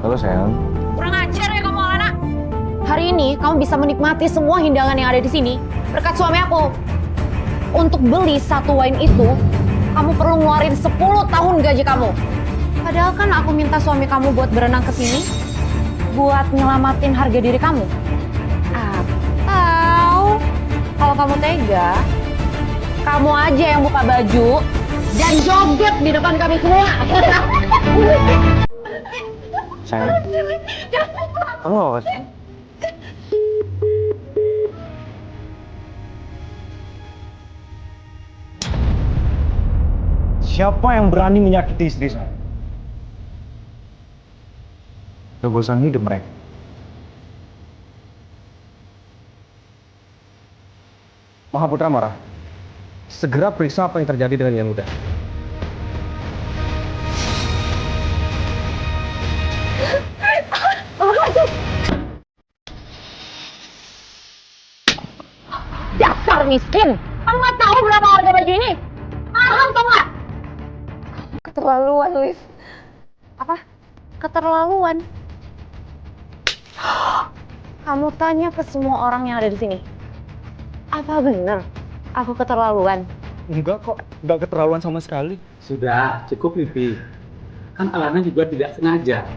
Halo sayang. Kurang ajar ya kamu, Alana. Hari ini kamu bisa menikmati semua hidangan yang ada di sini berkat suami aku. Untuk beli satu wine itu, kamu perlu ngeluarin 10 tahun gaji kamu. Padahal kan aku minta suami kamu buat berenang ke sini, buat nyelamatin harga diri kamu. Atau kalau kamu tega, kamu aja yang buka baju dan joget di depan kami semua. Sayang. Kamu apa sih? Siapa yang berani menyakiti istri saya? Kebosan hidup mereka. Mahaputra marah. Segera periksa apa yang terjadi dengan yang muda. Dasar miskin! Kamu nggak tahu berapa harga baju ini? Mahal tau nggak? Keterlaluan, Liv. Apa? Keterlaluan? Kamu tanya ke semua orang yang ada di sini. Apa bener aku keterlaluan? Enggak kok, enggak keterlaluan sama sekali. Sudah, cukup Vivi. Kan Alana juga tidak sengaja.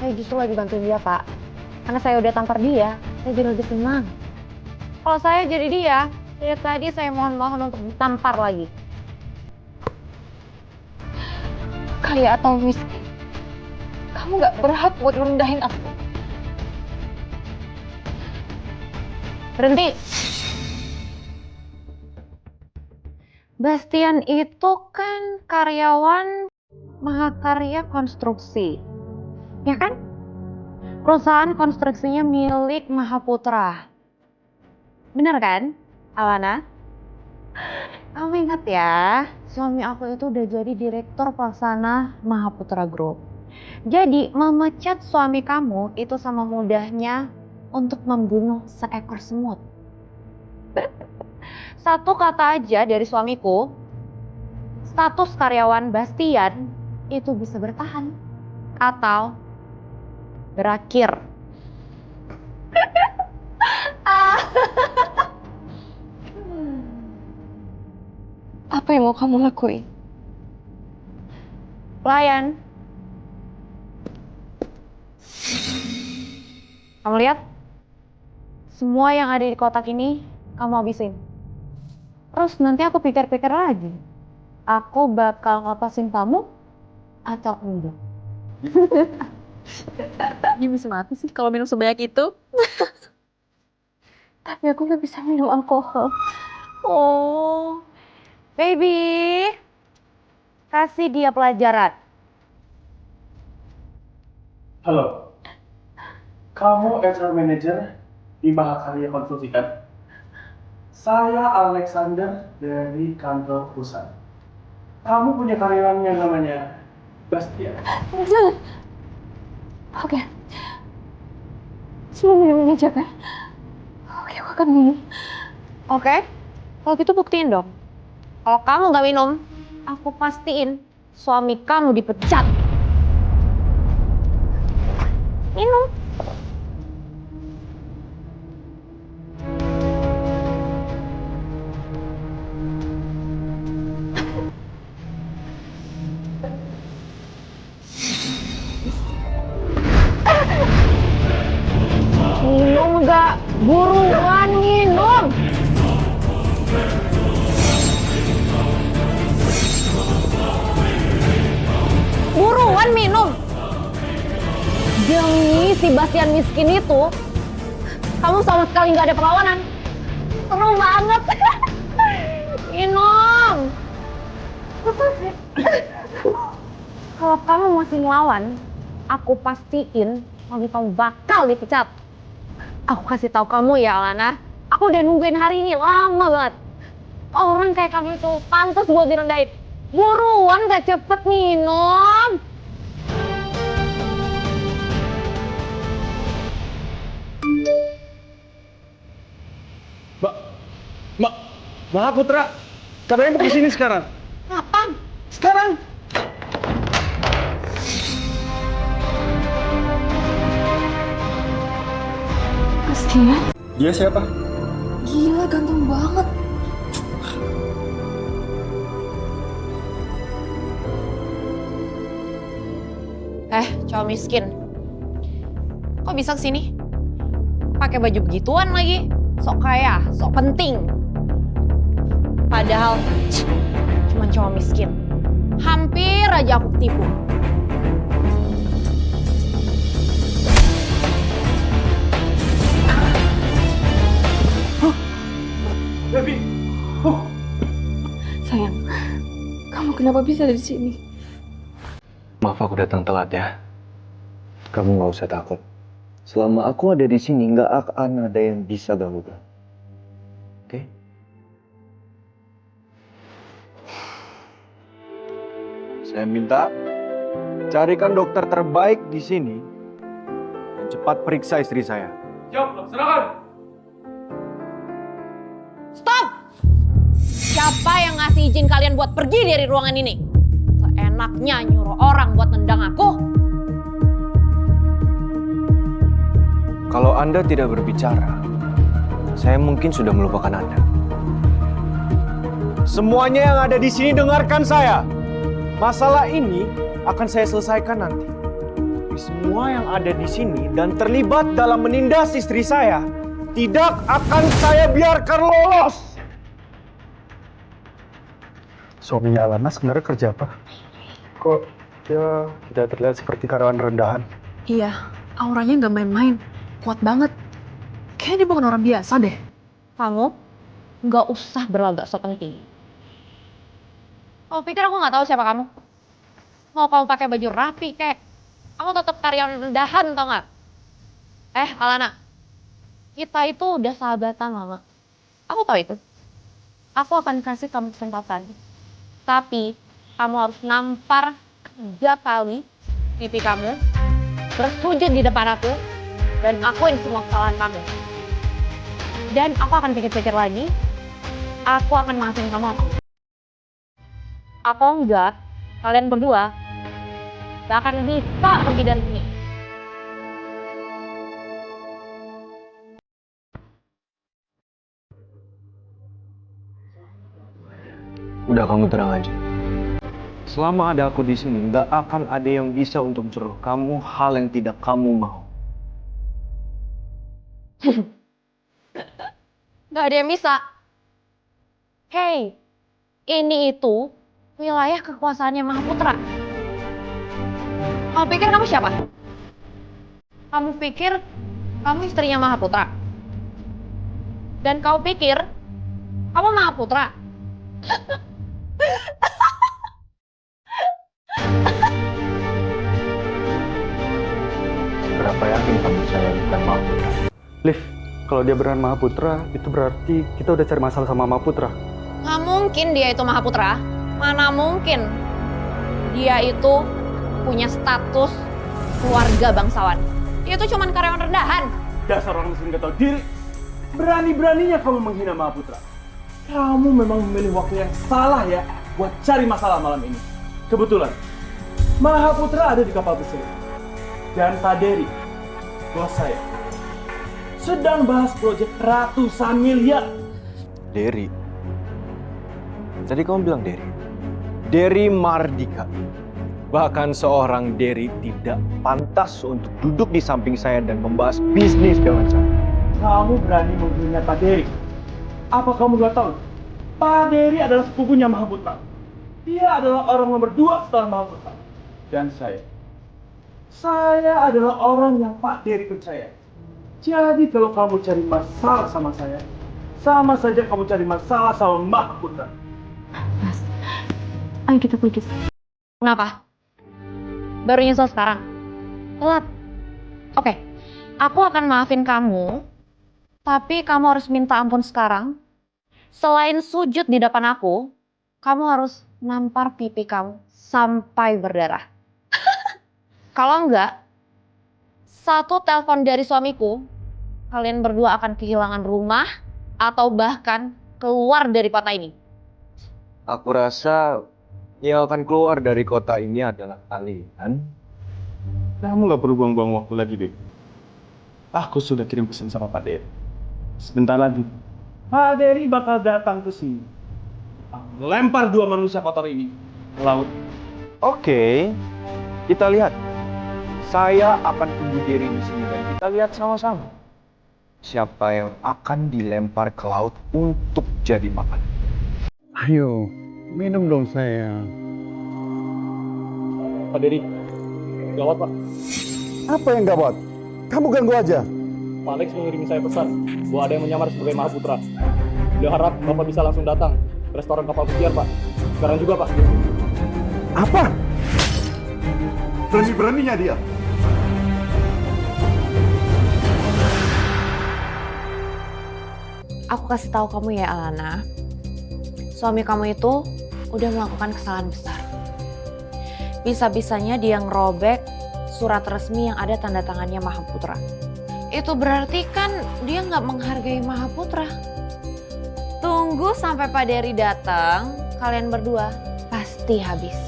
Saya justru lagi bantuin dia, Pak. Karena saya udah tampar dia, saya jadi lebih senang. Kalau saya jadi dia, dari tadi saya mohon-mohon untuk ditampar lagi. Kaya atau miskin, kamu gak berhak buat rendahin aku. Berhenti. Bastian itu kan karyawan Mahakarya Konstruksi, ya kan? Perusahaan konstruksinya milik Mahaputra. Bener kan, Alana? Kamu ingat ya, suami aku itu udah jadi direktur pelaksana Mahaputra Group. Jadi memecat suami kamu itu sama mudahnya untuk membunuh seekor semut. Satu kata aja dari suamiku, status karyawan Bastian itu bisa bertahan atau berakhir. Apa yang mau kamu lakuin? Pelayan. Kamu lihat? Semua yang ada di kotak ini kamu habisin. Terus nanti aku pikir-pikir lagi. Aku bakal ngelepasin kamu atau enggak? Dia bisa mati sih kalau minum sebanyak itu. Tapi aku gak bisa minum alkohol. Oh, baby. Kasih dia pelajaran. Halo, kamu HR Manager di Mahakarya Konstruksi kan? Saya Alexander dari kantor pusat. Kamu punya karyawan yang namanya Bastian. Jangan. Oke. Semua minum aja kan? Oke, aku akan minum. Oke? Kalau gitu buktiin dong. Kalau kamu nggak minum, aku pastiin suami kamu dipecat. Minum. Minum nggak? Buruan minum. Buruan minum. Demi si Bastian miskin itu, kamu sama sekali nggak ada perlawanan. Seru banget. Minum. Kalau kamu masih ngelawan, aku pastiin kamu bakal dipecat. Aku kasih tahu kamu ya, Alana. Aku udah nungguin hari ini lama banget. Orang kayak kamu itu pantas buat direndahin. Buruan, gak cepet minum. Mbak, Mahaputra, katanya mau kesini sekarang. Kapan? Sekarang. Dia? Dia siapa? Gila, ganteng banget. Cowok miskin. Kok bisa kesini? Pakai baju begituan lagi. Sok kaya, sok penting. Padahal, cuman cowok miskin. Hampir aja aku ketipu. Baby. Sayang, kamu kenapa bisa ada di sini? Maaf aku datang telat ya. Kamu nggak usah takut. Selama aku ada di sini, nggak akan ada yang bisa ganggu kamu. Oke? Saya minta carikan dokter terbaik di sini dan cepat periksa istri saya. Stop! Siapa yang ngasih izin kalian buat pergi dari ruangan ini? Seenaknya nyuruh orang buat nendang aku. Kalau Anda tidak berbicara, saya mungkin sudah melupakan Anda. Semuanya yang ada di sini dengarkan saya. Masalah ini akan saya selesaikan nanti. Semua yang ada di sini dan terlibat dalam menindas istri saya tidak akan saya biarkan lolos. Suaminya Alana sebenarnya kerja apa? Kok dia tidak terlihat seperti karyawan rendahan? Iya, auranya nggak main-main. Kuat banget. Kayaknya dia bukan orang biasa deh. Kamu nggak usah berlagak so penting. Kamu pikir aku nggak tahu siapa kamu? Mau kamu pakai baju rapi kek, kamu tetap karyawan rendahan tau nggak? Alana, kita itu udah sahabatan lama. Aku tahu itu. Aku akan kasih kamu kesempatan. Tapi kamu harus nampar 3 kali pipi kamu, bersujud di depan aku, dan akuin semua kesalahan kamu. Dan aku akan pikir-pikir lagi, aku akan maafin kamu. Atau enggak, kalian berdua gak akan bisa pergi dari sini. Udah, kamu tenang aja. Selama ada aku di sini, nggak akan ada yang bisa untuk suruh kamu hal yang tidak kamu mau. Gak ada yang bisa. Hey, ini itu wilayah kekuasaannya Mahaputra. Kamu pikir kamu siapa? Kamu pikir kamu istrinya Mahaputra? Dan kau pikir kamu Mahaputra? Berapa yakin kamu saya bukan Mahaputra? Liv, kalau dia beneran Mahaputra, itu berarti kita udah cari masalah sama Mahaputra. Nggak mungkin dia itu Mahaputra. Mana mungkin dia itu punya status keluarga bangsawan. Dia itu cuma karyawan rendahan. Dasar orang miskin gak tahu diri. Berani-beraninya kamu menghina Mahaputra. Kamu memang memilih waktu yang salah ya buat cari masalah malam ini. Kebetulan, Mahaputra ada di kapal pesiar. Dan Pak Dery, bos saya, sedang bahas proyek ratusan miliar. Dery. Tadi kamu bilang Dery. Dery Mardika. Bahkan seorang Dery tidak pantas untuk duduk di samping saya dan membahas bisnis dengan saya. Kamu berani menghina Pak Dery. Apa kamu gak tahu? Pak Dery adalah sepupunya Mahaputra. Dia adalah orang nomor 2 setelah Mahaputra. Dan saya adalah orang yang Pak Dery percaya. Jadi kalau kamu cari masalah sama saya, sama saja kamu cari masalah sama Mahaputra. Mas, ayo kita pergi. Kenapa? Baru nyesel sekarang? Telat. Oke, aku akan maafin kamu, tapi kamu harus minta ampun sekarang. Selain sujud di depan aku, kamu harus nampar pipi kamu sampai berdarah. Kalau enggak, satu telepon dari suamiku, kalian berdua akan kehilangan rumah atau bahkan keluar dari kota ini. Aku rasa yang akan keluar dari kota ini adalah kalian. Kamu gak perlu buang-buang waktu lagi, Beb. Aku sudah kirim pesan sama Pak Dery. Sebentar lagi, Pak Dery bakal datang ke sini. Lempar dua manusia kotor ini ke laut. Oke, kita lihat. Saya akan tunggu diri di sini dan kita lihat sama-sama. Siapa yang akan dilempar ke laut untuk jadi makan. Ayo, minum dong sayang. Pak Dery, gawat Pak. Apa yang gawat? Kamu ganggu aja. Pak Alex mengirim saya pesan bahwa ada yang menyamar sebagai Mahaputra. Beliau harap Bapak bisa langsung datang ke restoran kapal pesiar Pak. Sekarang juga Pak. Apa? Berani-beraninya dia. Aku kasih tahu kamu ya Alana, suami kamu itu udah melakukan kesalahan besar. Bisa-bisanya dia ngerobek surat resmi yang ada tanda tangannya Mahaputra. Itu berarti kan dia nggak menghargai Mahaputra. Tunggu sampai Pak Dery datang, kalian berdua pasti habis.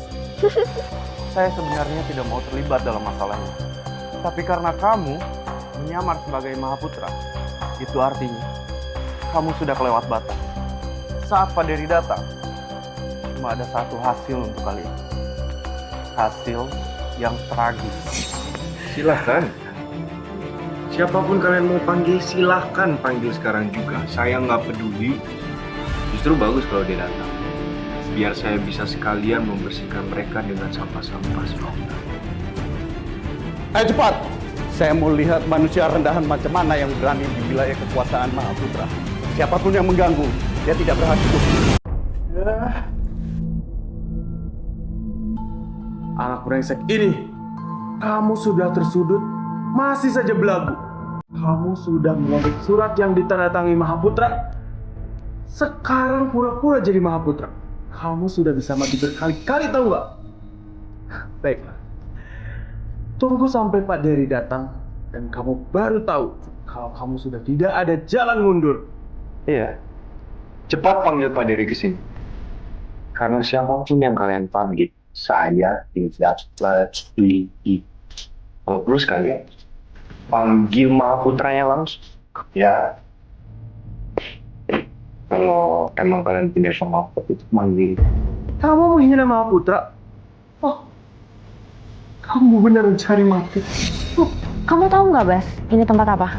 Saya sebenarnya tidak mau terlibat dalam masalah ini. Tapi karena kamu menyamar sebagai Mahaputra, itu artinya kamu sudah kelewat batas. Saat Pak Dery datang, cuma ada satu hasil untuk kalian. Hasil yang tragis. Silahkan. Siapapun kalian mau panggil, silahkan panggil sekarang juga. Saya nggak peduli. Justru bagus kalau dia datang. Biar saya bisa sekalian membersihkan mereka dengan sampah-sampah sebelumnya. Ayo cepat. Saya mau lihat manusia rendahan macam mana yang berani di wilayah kekuasaan Mahaputra. Siapapun yang mengganggu, dia tidak berhak hidup. Anak brengsek ini, kamu sudah tersudut, masih saja belagu. Kamu sudah mengambil surat yang ditandatangani Mahaputra. Sekarang pura-pura jadi Mahaputra. Kamu sudah bisa mati berkali-kali, tahu nggak? Baiklah. Tunggu sampai Pak Dery datang dan kamu baru tahu kalau kamu sudah tidak ada jalan mundur. Iya. Cepat panggil Pak Dery ke sini. Karena siapapun yang kalian panggil, saya tidak peduli. Kalau perlu sekali, panggil Mahaputranya langsung. Ya. Kalau emang kalian tidak sama itu manggil. Kamu menghina Mahaputra? Oh, kamu benar mencari mati. Kamu tahu nggak Bas, ini tempat apa?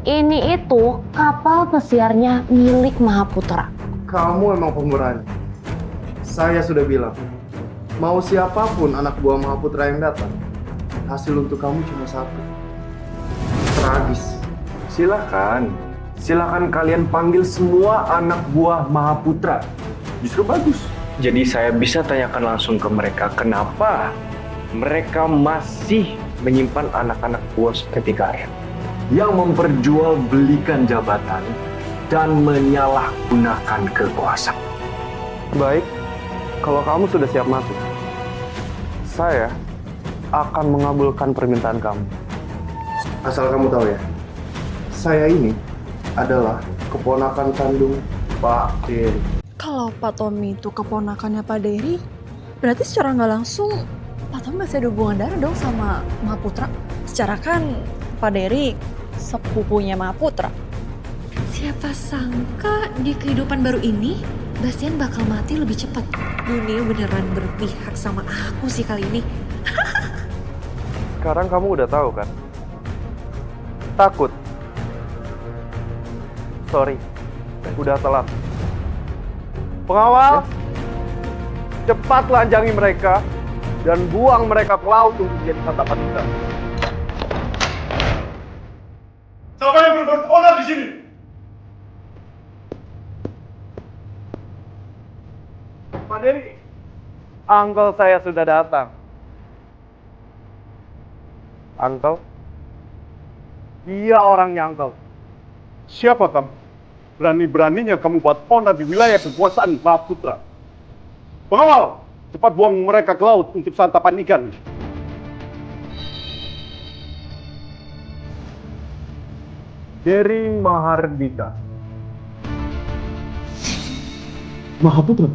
Ini itu kapal pesiarnya milik Mahaputra. Kamu emang pemberani. Saya sudah bilang, mau siapapun anak buah Mahaputra yang datang, hasil untuk kamu cuma satu. Tragis. Silakan kalian panggil semua anak buah Mahaputra. Justru bagus. Jadi saya bisa tanyakan langsung ke mereka kenapa mereka masih menyimpan anak-anak buah seperti kalian yang memperjualbelikan jabatan dan menyalahgunakan kekuasaan. Baik, kalau kamu sudah siap masuk, saya akan mengabulkan permintaan kamu. Asal kamu tahu ya, saya ini adalah keponakan kandung Pak Dery. Kalau Pak Tommy itu keponakannya Pak Dery, berarti secara nggak langsung Pak Tommy masih ada hubungan darah dong sama Mahaputra. Secara kan Pak Dery sepupunya Mahaputra. Siapa sangka di kehidupan baru ini, Bastian bakal mati lebih cepat. Dunia beneran berpihak sama aku sih kali ini. Sekarang kamu udah tahu kan? Takut? Sorry, udah telat. Pengawal, cepat lanjangi mereka dan buang mereka ke laut untuk jadi santapan kita. Siapa yang berbuat onar di sini? Pak Dery, uncle saya sudah datang. Uncle? Dia orangnya uncle. Siapa kamu? Berani-beraninya kamu buat onar di wilayah kekuasaan Mahaputra. Pengawal, cepat buang mereka ke laut untuk santapan ikan. Dery Mahardika. Mahaputra?